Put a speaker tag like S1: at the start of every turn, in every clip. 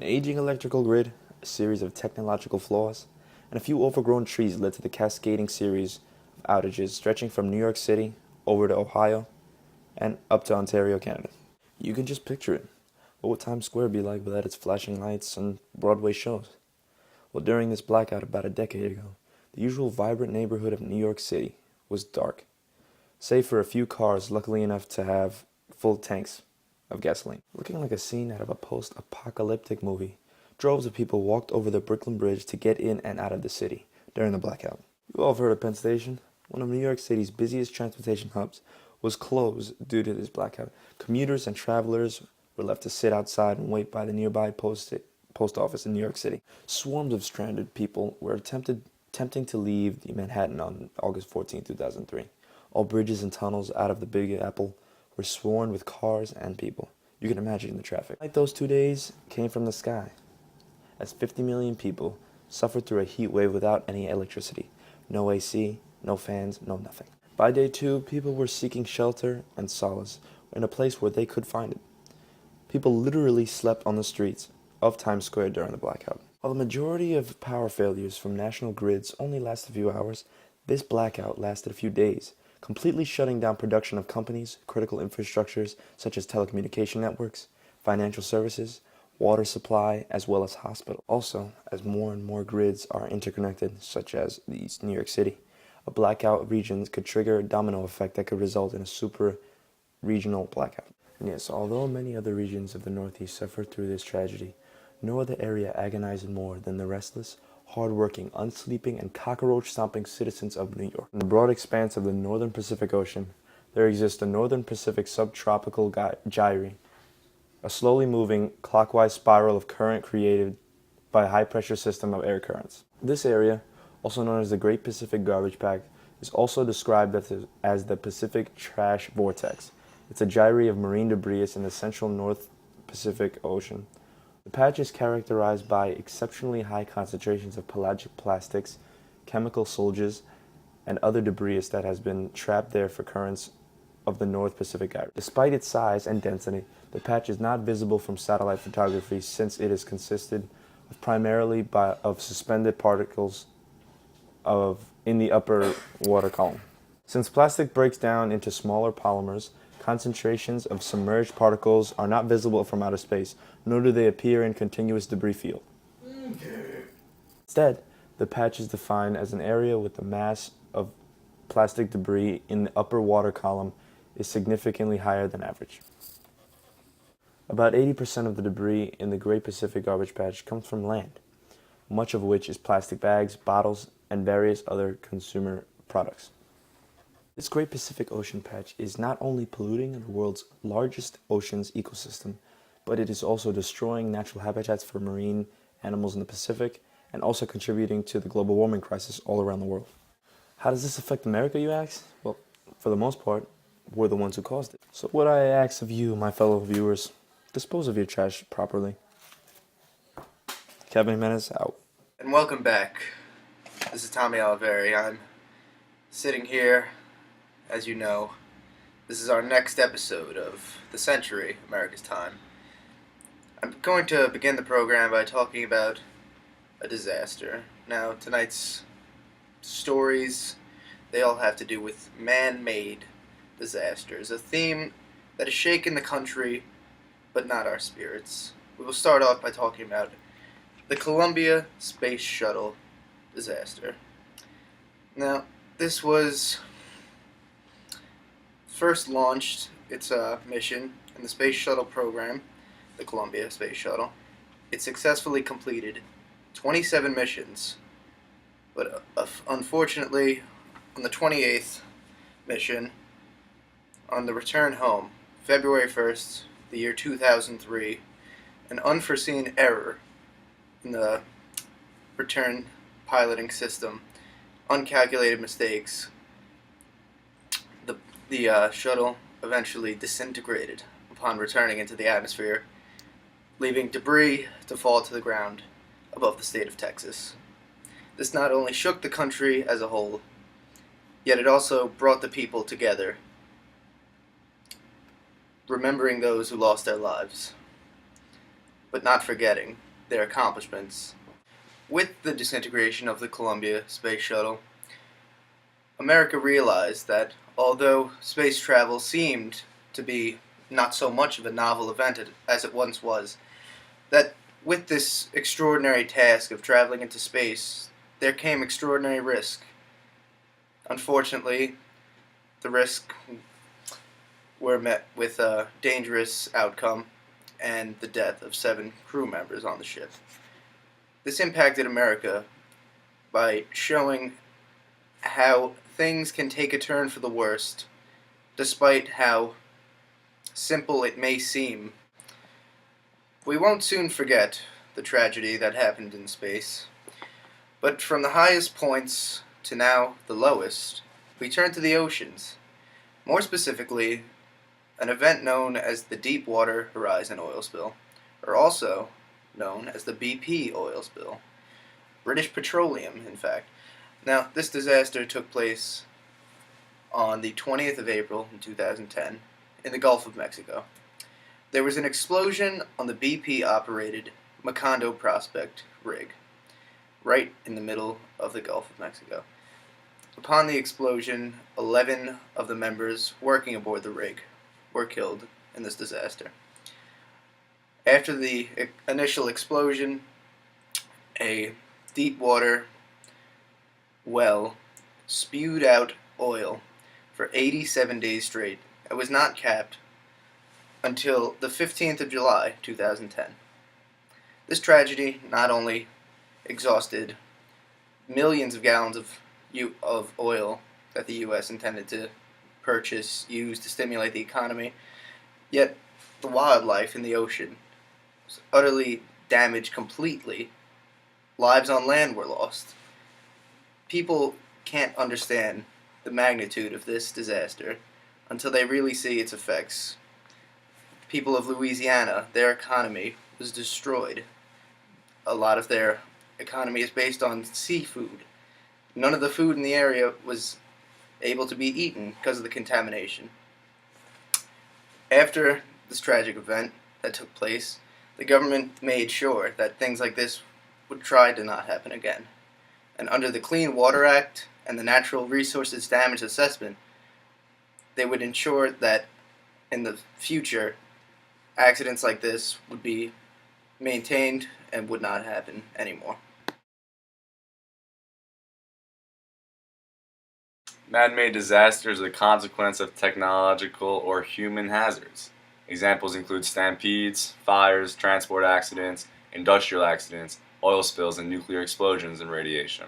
S1: An aging electrical grid, a series of technological flaws, and a few overgrown trees led to the cascading series of outages stretching from New York City over to Ohio and up to Ontario, Canada. You can just picture it. What would Times Square be like without its flashing lights and Broadway shows? Well, during this blackout about a decade ago, the usual vibrant neighborhood of New York City was dark, save for a few cars lucky enough to have full tanks of gasoline. Looking like a scene out of a post-apocalyptic movie, droves of people walked over the Brooklyn Bridge to get in and out of the city during the blackout. You've all heard of Penn Station. One of New York City's busiest transportation hubs was closed due to this blackout. Commuters and travelers were left to sit outside and wait by the nearby post office in New York City. Swarms of stranded people were attempting to leave the Manhattan on August 14, 2003. All bridges and tunnels out of the Big Apple were swarmed with cars and people. You can imagine the traffic. Like those 2 days came from the sky, as 50 million people suffered through a heat wave without any electricity. No AC, no fans, no nothing. By day 2, people were seeking shelter and solace in a place where they could find it. People literally slept on the streets of Times Square during the blackout. While the majority of power failures from national grids only last a few hours, this blackout lasted a few days, completely shutting down production of companies, critical infrastructures such as telecommunication networks, financial services, water supply, as well as hospitals. Also, as more and more grids are interconnected, such as New York City, a blackout region could trigger a domino effect that could result in a super regional blackout. And yes, although many other regions of the Northeast suffered through this tragedy, no other area agonized more than the restless, hard-working, unsleeping, and cockroach-stomping citizens of New York. In the broad expanse of the northern Pacific Ocean, there exists the Northern Pacific Subtropical Gyre, a slowly moving, clockwise spiral of current created by a high-pressure system of air currents. This area, also known as the Great Pacific Garbage Patch, is also described as the Pacific Trash Vortex. It's a gyre of marine debris in the central North Pacific Ocean. The patch is characterized by exceptionally high concentrations of pelagic plastics, chemical sludges, and other debris that has been trapped there for currents of the North Pacific Gyre. Despite its size and density, the patch is not visible from satellite photography since it is consisted of primarily of suspended particles in the upper water column. Since plastic breaks down into smaller polymers, concentrations of submerged particles are not visible from outer space, nor do they appear in continuous debris field. Instead, the patch is defined as an area with the mass of plastic debris in the upper water column is significantly higher than average. About 80% of the debris in the Great Pacific Garbage Patch comes from land, much of which is plastic bags, bottles, and various other consumer products. This Great Pacific Ocean Patch is not only polluting the world's largest ocean's ecosystem, but it is also destroying natural habitats for marine animals in the Pacific and also contributing to the global warming crisis all around the world. How does this affect America, you ask? Well, for the most part, we're the ones who caused it. So what I ask of you, my fellow viewers, dispose of your trash properly. Kevin Jimenez out.
S2: And welcome back. This is Tommy Oliveri. I'm sitting here, as you know. This is our next episode of The Century, America's Time. I'm going to begin the program by talking about a disaster. Now, tonight's stories, they all have to do with man-made disasters, a theme that has shaken the country, but not our spirits. We will start off by talking about the Columbia Space Shuttle disaster. Now, this was first launched its mission in the Space Shuttle program, the Columbia Space Shuttle. It successfully completed 27 missions, but unfortunately, on the 28th mission, on the return home, February 1st, the year 2003, an unforeseen error in the return piloting system, uncalculated mistakes, the shuttle eventually disintegrated upon returning into the atmosphere, leaving debris to fall to the ground above the state of Texas. This not only shook the country as a whole, yet it also brought the people together, remembering those who lost their lives, but not forgetting their accomplishments. With the disintegration of the Columbia space shuttle, America realized that although space travel seemed to be not so much of a novel event as it once was, that with this extraordinary task of traveling into space, there came extraordinary risk. Unfortunately, the risks were met with a dangerous outcome and the death of 7 crew members on the ship. This impacted America by showing how things can take a turn for the worst, despite how simple it may seem. We won't soon forget the tragedy that happened in space, but from the highest points to now the lowest, we turn to the oceans. More specifically, an event known as the Deepwater Horizon oil spill, or also known as the BP oil spill. British Petroleum, in fact. Now, this disaster took place on the 20th of April in 2010 in the Gulf of Mexico. There was an explosion on the BP-operated Macondo Prospect rig, right in the middle of the Gulf of Mexico. Upon the explosion, 11 of the members working aboard the rig were killed in this disaster. After the initial explosion, a deep water well spewed out oil for 87 days straight. It was not capped until the 15th of July, 2010. This tragedy not only exhausted millions of gallons of oil that the U.S. intended to use to stimulate the economy, yet the wildlife in the ocean was utterly damaged completely. Lives on land were lost. People can't understand the magnitude of this disaster until they really see its effects. People of Louisiana, their economy was destroyed. A lot of their economy is based on seafood. None of the food in the area was able to be eaten because of the contamination. After this tragic event that took place, the government made sure that things like this would try to not happen again. And under the Clean Water Act and the Natural Resources Damage Assessment, they would ensure that in the future, accidents like this would be maintained and would not happen anymore.
S3: Man-made disasters are the consequence of technological or human hazards. Examples include stampedes, fires, transport accidents, industrial accidents, oil spills, and nuclear explosions and radiation.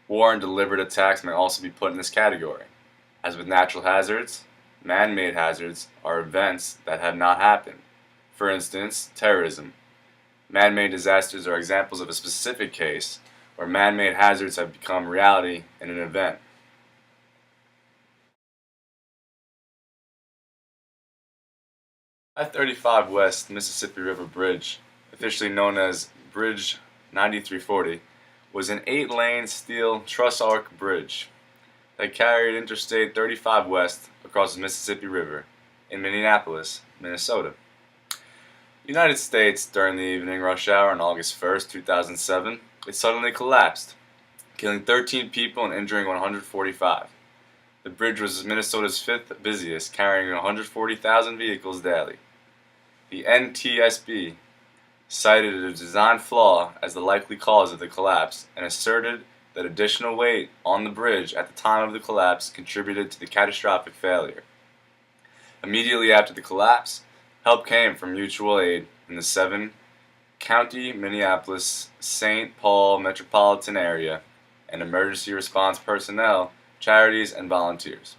S3: War and deliberate attacks may also be put in this category. As with natural hazards, man-made hazards are events that have not happened. For instance, terrorism. Man-made disasters are examples of a specific case where man-made hazards have become reality in an event. I-35 West Mississippi River Bridge, officially known as Bridge 9340, was an 8-lane steel truss-arch bridge that carried Interstate 35 West across the Mississippi River in Minneapolis, Minnesota. United States, during the evening rush hour on August 1st, 2007, it suddenly collapsed, killing 13 people and injuring 145. The bridge was Minnesota's 5th busiest, carrying 140,000 vehicles daily. The NTSB cited a design flaw as the likely cause of the collapse and asserted that additional weight on the bridge at the time of the collapse contributed to the catastrophic failure. Immediately after the collapse, help came from mutual aid in the 7-county Minneapolis-St. Paul metropolitan area and emergency response personnel, charities, and volunteers.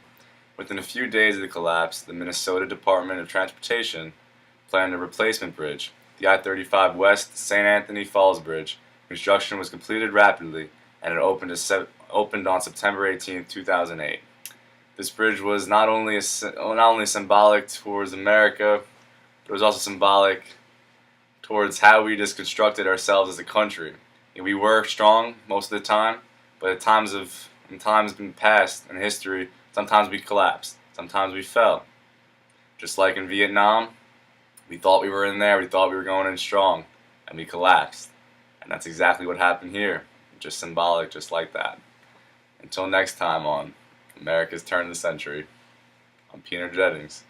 S3: Within a few days of the collapse, the Minnesota Department of Transportation planned a replacement bridge, the I-35 West St. Anthony Falls Bridge. Construction was completed rapidly, and it opened on September 18, 2008. This bridge was not only symbolic towards America, but it was also symbolic towards how we just constructed ourselves as a country. And we were strong most of the time, but in times in past in history, sometimes we collapsed, sometimes we fell. Just like in Vietnam, we thought we were in there, we thought we were going in strong. and we collapsed. And that's exactly what happened here. Just symbolic, just like that. Until next time on America's Turn of the Century, I'm Peter Jennings.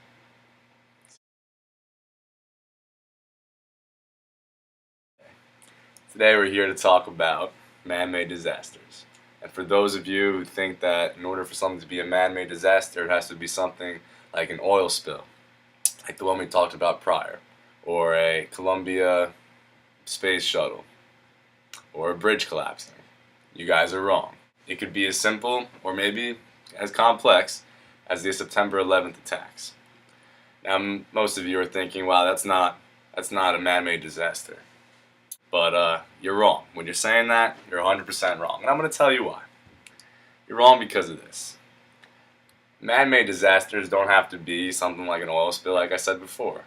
S3: Today we're here to talk about man-made disasters. And for those of you who think that in order for something to be a man-made disaster, it has to be something like an oil spill, like the one we talked about prior, or a Columbia space shuttle, or a bridge collapsing, you guys are wrong. It could be as simple, or maybe as complex, as the September 11th attacks. Now, most of you are thinking, wow, that's not a man-made disaster. But you're wrong. When you're saying that, you're 100% wrong. And I'm going to tell you why. You're wrong because of this. Man-made disasters don't have to be something like an oil spill, like I said before.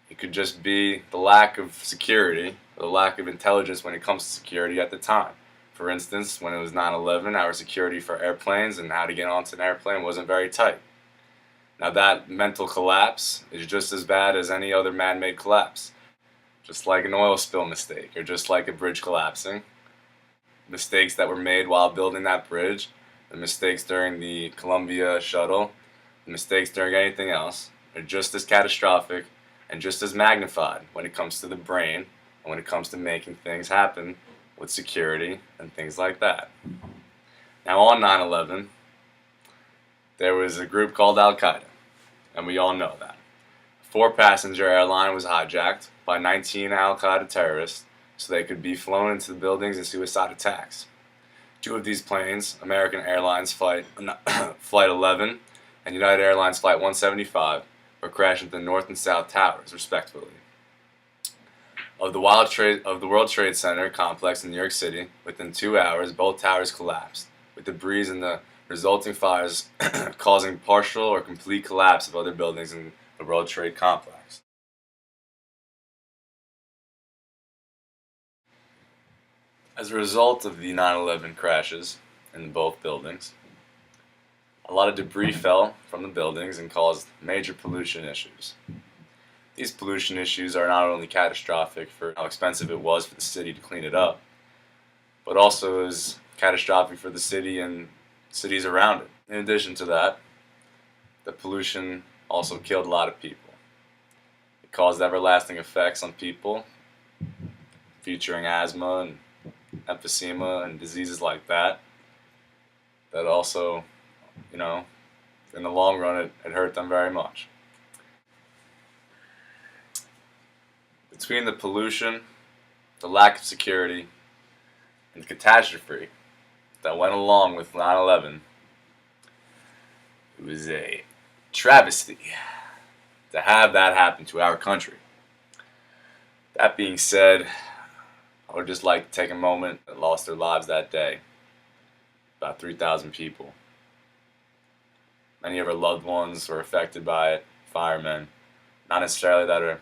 S3: It could just be the lack of security, or the lack of intelligence when it comes to security at the time. For instance, when it was 9/11, our security for airplanes and how to get onto an airplane wasn't very tight. Now that mental collapse is just as bad as any other man-made collapse. Just like an oil spill mistake, or just like a bridge collapsing. Mistakes that were made while building that bridge, the mistakes during the Columbia shuttle, the mistakes during anything else, are just as catastrophic and just as magnified when it comes to the brain and when it comes to making things happen with security and things like that. Now on 9/11, there was a group called Al-Qaeda, and we all know that. A 4-passenger airline was hijacked by 19 Al-Qaeda terrorists so they could be flown into the buildings in suicide attacks. 2 of these planes, American Airlines Flight 11 and United Airlines Flight 175, were crashed into the North and South Towers, respectively. Of the World Trade Center complex in New York City, within 2 hours, both towers collapsed, with debris and the resulting fires causing partial or complete collapse of other buildings in the World Trade Complex. As a result of the 9/11 crashes in both buildings, a lot of debris fell from the buildings and caused major pollution issues. These pollution issues are not only catastrophic for how expensive it was for the city to clean it up, but also is catastrophic for the city and cities around it. In addition to that, the pollution also killed a lot of people. It caused everlasting effects on people, featuring asthma and emphysema and diseases like that. That also, in the long run, it hurt them very much. Between the pollution, the lack of security, and the catastrophe that went along with 9/11, it was a travesty to have that happen to our country. That being said, I would just like to take a moment that lost their lives that day. About 3,000 people. Many of our loved ones were affected by it, firemen. Not necessarily that are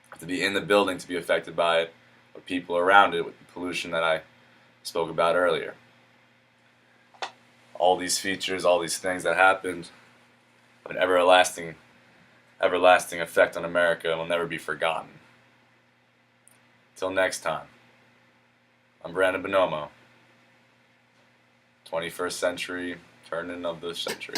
S3: have to be in the building to be affected by it, but people around it with the pollution that I spoke about earlier. All these features, all these things that happened, an everlasting effect on America will never be forgotten. Till next time, I'm Brandon Bonomo. 21st century, turning of the century.